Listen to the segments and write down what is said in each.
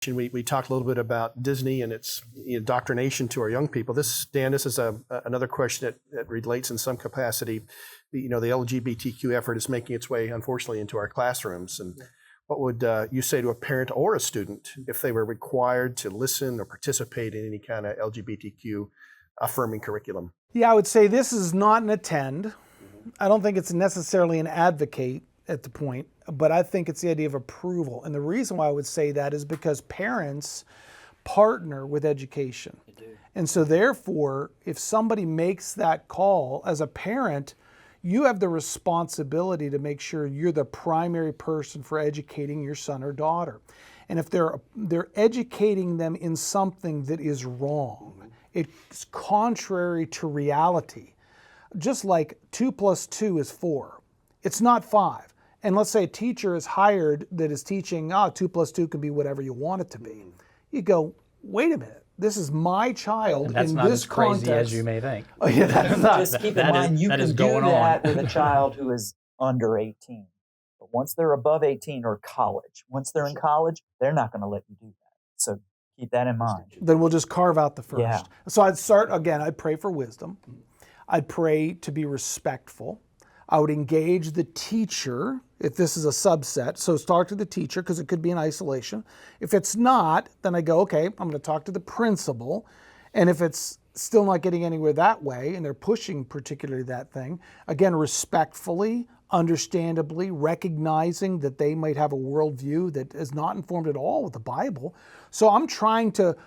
We talked a little bit about Disney and its indoctrination to our young people. Dan, this is another question that relates in some capacity. The LGBTQ effort is making its way, unfortunately, into our classrooms. And what would you say to a parent or a student if they were required to listen or participate in any kind of LGBTQ affirming curriculum? Yeah, I would say this is not an attend. I don't think it's necessarily an advocate at the point, but I think it's the idea of approval. And the reason why I would say that is because parents partner with education. And so therefore, if somebody makes that call as a parent, you have the responsibility to make sure you're the primary person for educating your son or daughter. And if they're educating them in something that is wrong, it's contrary to reality. Just like 2 + 2 is 4. It's not 5. And let's say a teacher is hired that is teaching, 2 + 2 can be whatever you want it to be. You go, wait a minute, this is my child in this context. That's not as crazy as you may think. Oh yeah, that's not. Just keep in mind, you can do that with a child who is under 18. But once they're above 18 or college, once they're in college, they're not going to let you do that. So keep that in mind. Then we'll just carve out the first. Yeah. So I'd pray for wisdom. I'd pray to be respectful. I would engage the teacher if this is a subset. So talk to the teacher because it could be in isolation. If it's not, then I go, okay, I'm going to talk to the principal. And if it's still not getting anywhere that way and they're pushing particularly that thing, again, respectfully, understandably, recognizing that they might have a worldview that is not informed at all with the Bible. So I'm trying to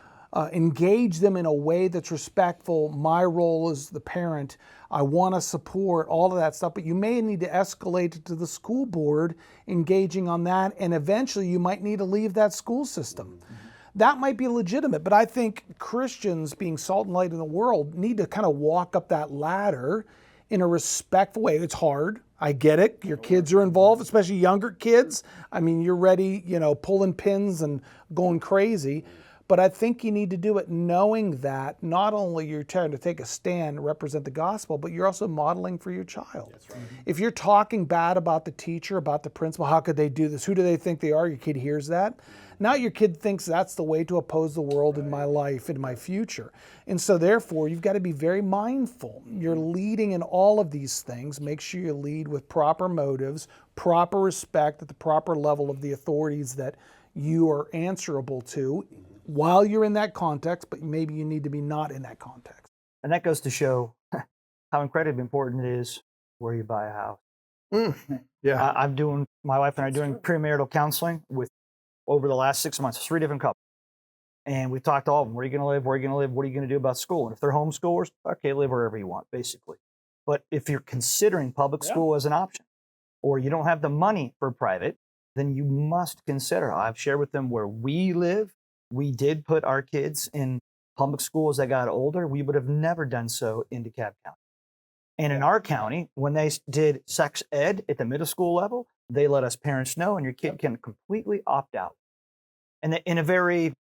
engage them in a way that's respectful. My role as the parent, I want to support all of that stuff, but you may need to escalate it to the school board, engaging on that, and eventually you might need to leave that school system. That might be legitimate, but I think Christians, being salt and light in the world, need to kind of walk up that ladder in a respectful way. It's hard. I get it. Your kids are involved, especially younger kids. I mean, you're ready, pulling pins and going crazy. But I think you need to do it knowing that not only you're trying to take a stand, represent the gospel, but you're also modeling for your child. That's right. If you're talking bad about the teacher, about the principal, how could they do this? Who do they think they are? Your kid hears that. Now your kid thinks that's the way to oppose the world in my life, in my future. And so therefore, you've got to be very mindful. You're leading in all of these things. Make sure you lead with proper motives, proper respect at the proper level of the authorities that you are answerable to while you're in that context, but maybe you need to be not in that context. And that goes to show how incredibly important it is where you buy a house. Yeah. My wife and I are doing premarital counseling with, over the last 6 months, 3 different couples. And we've talked to all of them. Where are you going to live? Where are you going to live? What are you going to do about school? And if they're homeschoolers, okay, live wherever you want, basically. But if you're considering public school as an option, or you don't have the money for private, then you must consider. I've shared with them where we live. We did put our kids in public school as they got older. We would have never done so in DeKalb County. And in our county, when they did sex ed at the middle school level, they let us parents know, and your kid can completely opt out. And in a very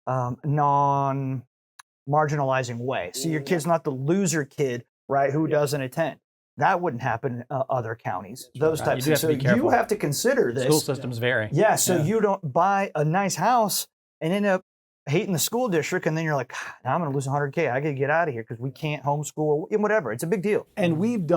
non-marginalizing way. So your kid's not the loser kid, right, who doesn't attend. That wouldn't happen in other counties, those types of things. So you have to consider this. School systems vary. Yeah, so you don't buy a nice house and end up hating the school district, and then you're like, now I'm going to lose $100K. I got to get out of here because we can't homeschool or whatever. It's a big deal. And we've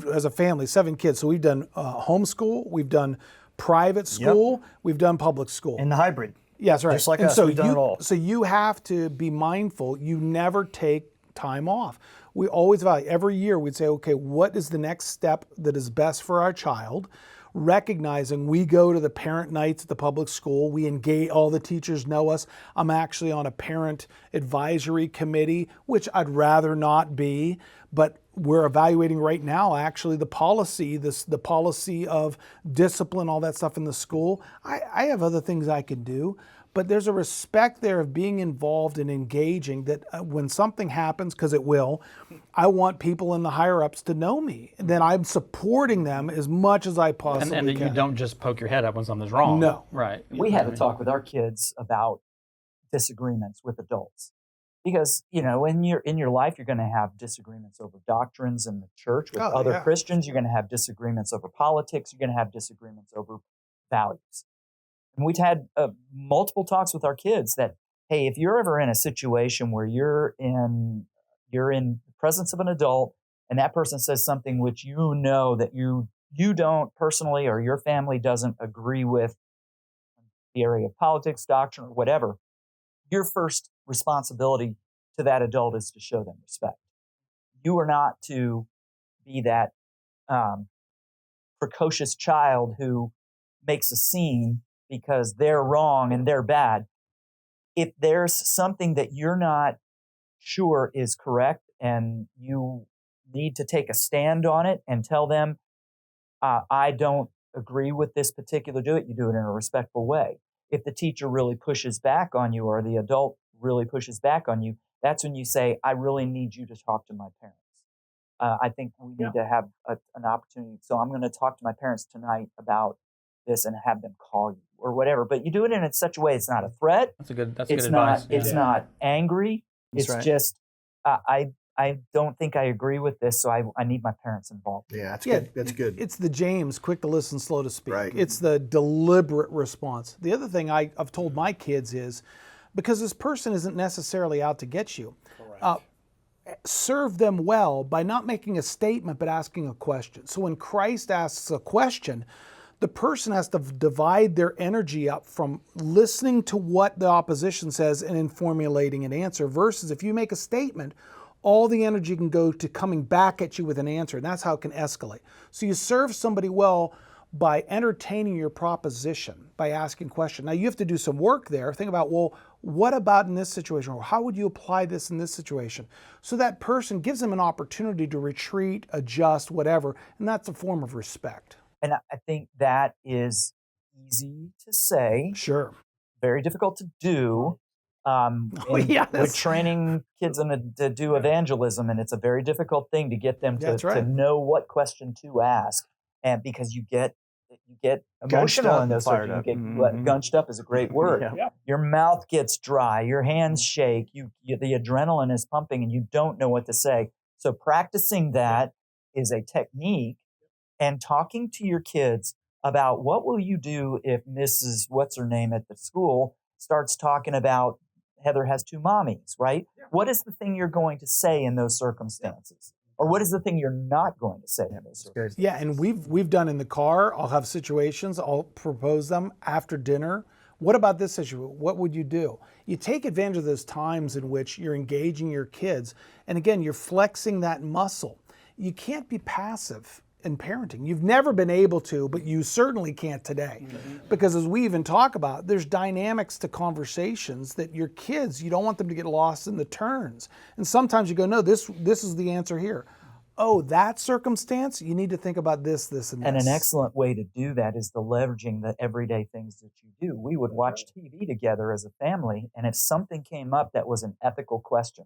as a family, 7 kids, so we've done homeschool, we've done private school, we've done public school. And the hybrid. Yeah, that's right. Just like and us, so we've done it all. So you have to be mindful. You never take time off. We always evaluate. Every year we'd say, okay, what is the next step that is best for our child? Recognizing we go to the parent nights at the public school, we engage, all the teachers know us. I'm actually on a parent advisory committee, which I'd rather not be, but we're evaluating right now actually the policy of discipline, all that stuff in the school. I have other things I can do, but there's a respect there of being involved and engaging that when something happens, because it will, I want people in the higher ups to know me, and then I'm supporting them as much as I possibly can. And that you don't just poke your head up when something's wrong. No. Right. We had a talk with our kids about disagreements with adults. Because, in your life, you're going to have disagreements over doctrines in the church with other Christians. You're going to have disagreements over politics. You're going to have disagreements over values. And we've had multiple talks with our kids that, hey, if you're ever in a situation where you're in the presence of an adult and that person says something which you know that you don't personally or your family doesn't agree with, the area of politics, doctrine, or whatever, your first responsibility to that adult is to show them respect. You are not to be that precocious child who makes a scene because they're wrong and they're bad. If there's something that you're not sure is correct and you need to take a stand on it and tell them, I don't agree with this particular do it, you do it in a respectful way. If the teacher really pushes back on you or the adult really pushes back on you, that's when you say, I really need you to talk to my parents. I think we need to have an opportunity. So I'm going to talk to my parents tonight about this and have them call you or whatever. But you do it in such a way it's not a threat. That's good It's advice. not. It's not angry. That's It's right. just I don't think I agree with this, so I need my parents involved. Yeah, that's good. That's good. It's the James, quick to listen, slow to speak. Right. It's the deliberate response. The other thing I've told my kids is, because this person isn't necessarily out to get you, serve them well by not making a statement but asking a question. So when Christ asks a question, the person has to divide their energy up from listening to what the opposition says and then formulating an answer, versus if you make a statement, all the energy can go to coming back at you with an answer, and that's how it can escalate. So you serve somebody well by entertaining your proposition, by asking questions. Now you have to do some work there. Think about, well, what about in this situation? Or how would you apply this in this situation? So that person gives them an opportunity to retreat, adjust, whatever, and that's a form of respect. And I think that is easy to say, Sure. very difficult to do. We're training kids to do evangelism, and it's a very difficult thing to get them to know what question to ask, and because you get emotional in those fired circles. up. You get gunched up is a great word. Yeah. Your mouth gets dry, your hands shake, the adrenaline is pumping, and you don't know what to say. So practicing that is a technique, and talking to your kids about what will you do if Mrs. What's her name at the school starts talking about Heather has two mommies, right? Yeah. What is the thing you're going to say in those circumstances? Or what is the thing you're not going to say in those circumstances? Yeah, and we've done in the car, I'll have situations, I'll propose them after dinner. What about this issue? What would you do? You take advantage of those times in which you're engaging your kids. And again, you're flexing that muscle. You can't be passive in parenting. You've never been able to, but you certainly can't today. Because as we even talk about, there's dynamics to conversations that your kids, you don't want them to get lost in the turns. And sometimes you go, no, this is the answer here. Oh, that circumstance, you need to think about this, and this. And an excellent way to do that is the leveraging the everyday things that you do. We would watch TV together as a family, and if something came up that was an ethical question,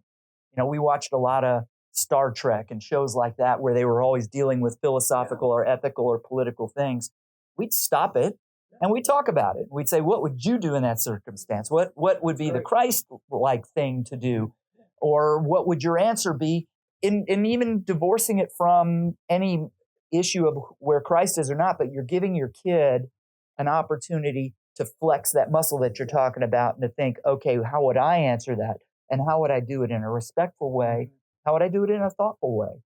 we watched a lot of Star Trek and shows like that where they were always dealing with philosophical or ethical or political things, we'd stop it and we'd talk about it. We'd say, what would you do in that circumstance? What would be the Christ-like thing to do? Or what would your answer be? In even divorcing it from any issue of where Christ is or not, but you're giving your kid an opportunity to flex that muscle that you're talking about and to think, okay, how would I answer that? And how would I do it in a respectful way? How would I do it in a thoughtful way?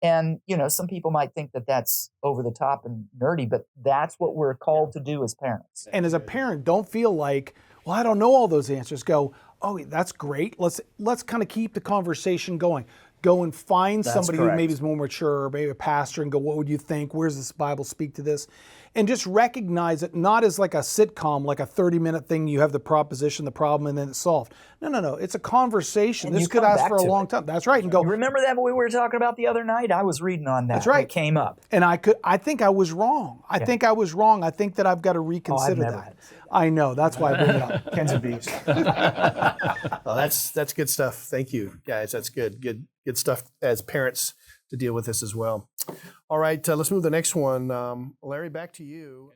And, some people might think that that's over the top and nerdy, but that's what we're called to do as parents. And as a parent, don't feel like, well, I don't know all those answers. Go, oh, that's great. Let's kind of keep the conversation going. Go and find somebody who maybe is more mature, or maybe a pastor, and go, what would you think? Where's this Bible speak to this? And just recognize it not as like a sitcom, like a 30-minute thing. You have the proposition, the problem, and then it's solved. No. It's a conversation. And this could last for a long time. That's right. And go. You remember that we were talking about the other night? I was reading on that. That's right. It came up. And I think I was wrong. I think I was wrong. I think that I've got to reconsider that. I know. That's why I bring it up. Ken's a beast. Well, that's good stuff. Thank you, guys. That's good. Good stuff as parents to deal with this as well. All right, let's move to the next one. Larry, back to you.